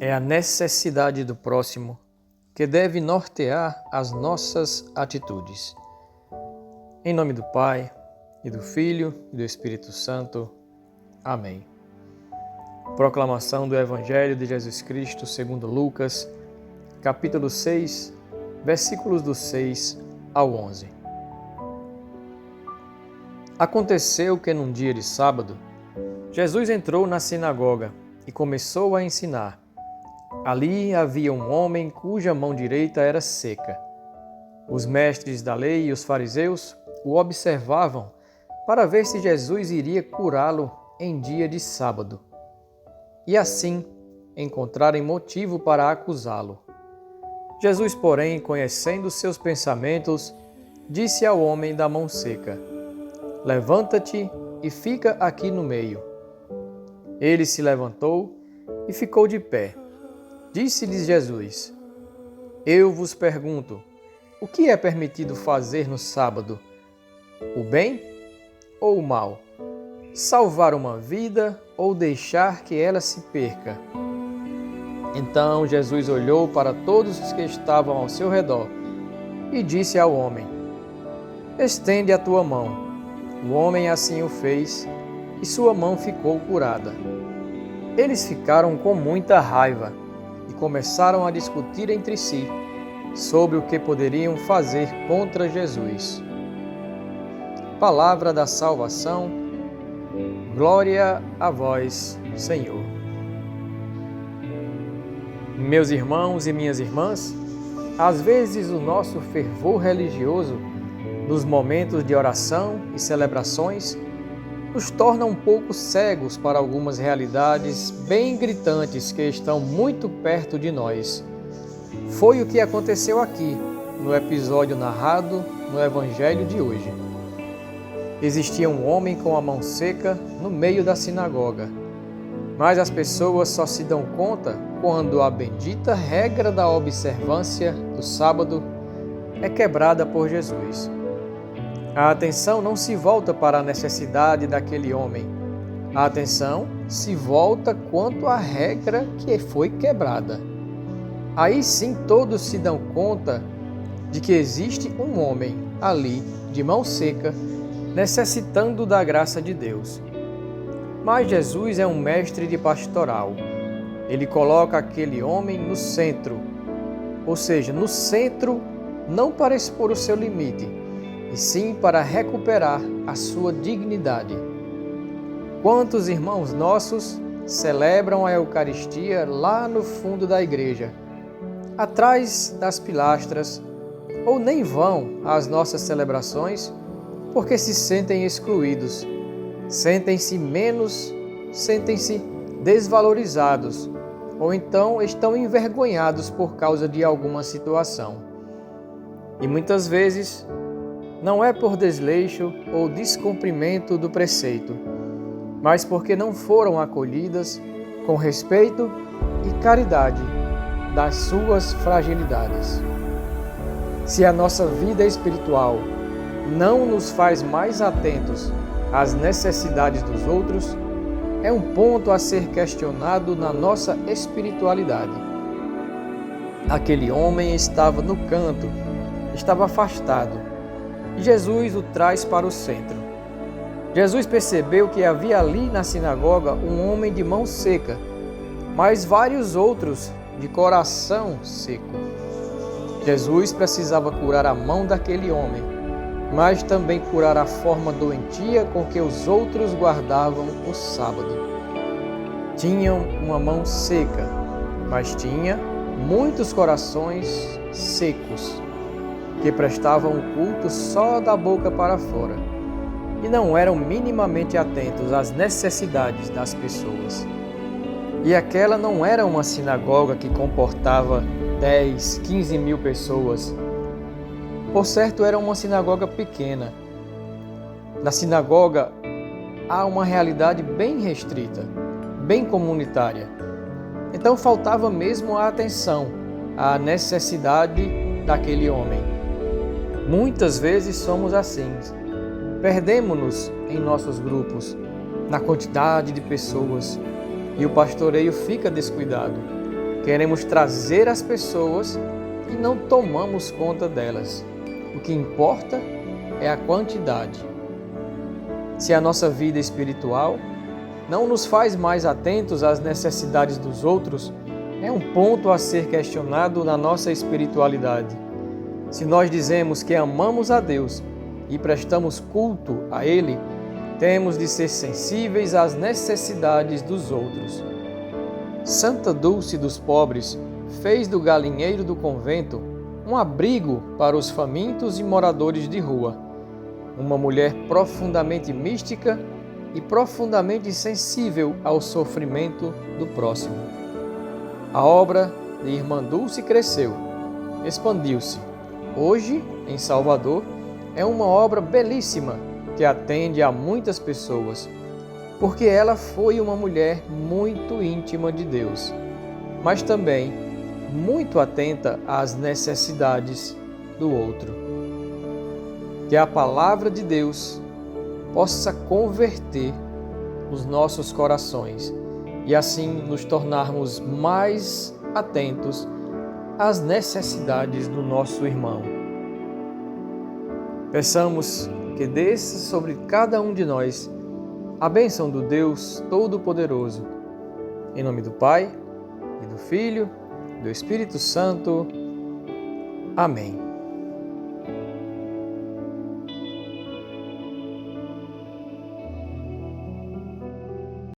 É a necessidade do próximo que deve nortear as nossas atitudes. Em nome do Pai, e do Filho, e do Espírito Santo. Amém. Proclamação do Evangelho de Jesus Cristo segundo Lucas, capítulo 6, versículos do 6 ao 11. Aconteceu que num dia de sábado, Jesus entrou na sinagoga e começou a ensinar. Ali havia um homem cuja mão direita era seca. Os mestres da lei e os fariseus o observavam para ver se Jesus iria curá-lo em dia de sábado, e assim encontrarem motivo para acusá-lo. Jesus, porém, conhecendo seus pensamentos, disse ao homem da mão seca: Levanta-te e fica aqui no meio. Ele se levantou e ficou de pé. Disse-lhes Jesus: Eu vos pergunto, o que é permitido fazer no sábado? O bem ou o mal? Salvar uma vida ou deixar que ela se perca? Então Jesus olhou para todos os que estavam ao seu redor e disse ao homem: Estende a tua mão. O homem assim o fez e sua mão ficou curada. Eles ficaram com muita raiva e começaram a discutir entre si sobre o que poderiam fazer contra Jesus. Palavra da salvação, glória a vós, Senhor. Meus irmãos e minhas irmãs, às vezes o nosso fervor religioso, nos momentos de oração e celebrações, nos torna um pouco cegos para algumas realidades bem gritantes que estão muito perto de nós. Foi o que aconteceu aqui, no episódio narrado no Evangelho de hoje. Existia um homem com a mão seca no meio da sinagoga, mas as pessoas só se dão conta quando a bendita regra da observância do sábado é quebrada por Jesus. A atenção não se volta para a necessidade daquele homem. A atenção se volta quanto à regra que foi quebrada. Aí sim todos se dão conta de que existe um homem ali, de mão seca, necessitando da graça de Deus. Mas Jesus é um mestre de pastoral. Ele coloca aquele homem no centro, ou seja, no centro não para expor o seu limite, e sim para recuperar a sua dignidade. Quantos irmãos nossos celebram a Eucaristia lá no fundo da igreja, atrás das pilastras, ou nem vão às nossas celebrações porque se sentem excluídos, sentem-se menos, sentem-se desvalorizados, ou então estão envergonhados por causa de alguma situação. E muitas vezes não é por desleixo ou descumprimento do preceito, mas porque não foram acolhidas com respeito e caridade das suas fragilidades. Se a nossa vida espiritual não nos faz mais atentos às necessidades dos outros, é um ponto a ser questionado na nossa espiritualidade. Aquele homem estava no canto, estava afastado, e Jesus o traz para o centro. Jesus percebeu que havia ali na sinagoga um homem de mão seca, mas vários outros de coração seco. Jesus precisava curar a mão daquele homem, mas também curar a forma doentia com que os outros guardavam o sábado. Tinham uma mão seca, mas tinha muitos corações secos, que prestavam o culto só da boca para fora e não eram minimamente atentos às necessidades das pessoas. E aquela não era uma sinagoga que comportava 10, 15 mil pessoas. Por certo, era uma sinagoga pequena. Na sinagoga há uma realidade bem restrita, bem comunitária. Então faltava mesmo a atenção à necessidade daquele homem. Muitas vezes somos assim. Perdemos-nos em nossos grupos, na quantidade de pessoas, e o pastoreio fica descuidado. Queremos trazer as pessoas e não tomamos conta delas. O que importa é a quantidade. Se a nossa vida espiritual não nos faz mais atentos às necessidades dos outros, é um ponto a ser questionado na nossa espiritualidade. Se nós dizemos que amamos a Deus e prestamos culto a Ele, temos de ser sensíveis às necessidades dos outros. Santa Dulce dos Pobres fez do galinheiro do convento um abrigo para os famintos e moradores de rua. Uma mulher profundamente mística e profundamente sensível ao sofrimento do próximo. A obra de Irmã Dulce cresceu, expandiu-se. Hoje, em Salvador, é uma obra belíssima que atende a muitas pessoas, porque ela foi uma mulher muito íntima de Deus, mas também muito atenta às necessidades do outro. Que a palavra de Deus possa converter os nossos corações e assim nos tornarmos mais atentos às necessidades do nosso irmão. Peçamos que desça sobre cada um de nós a bênção do Deus Todo-Poderoso. Em nome do Pai, e do Filho, e do Espírito Santo. Amém.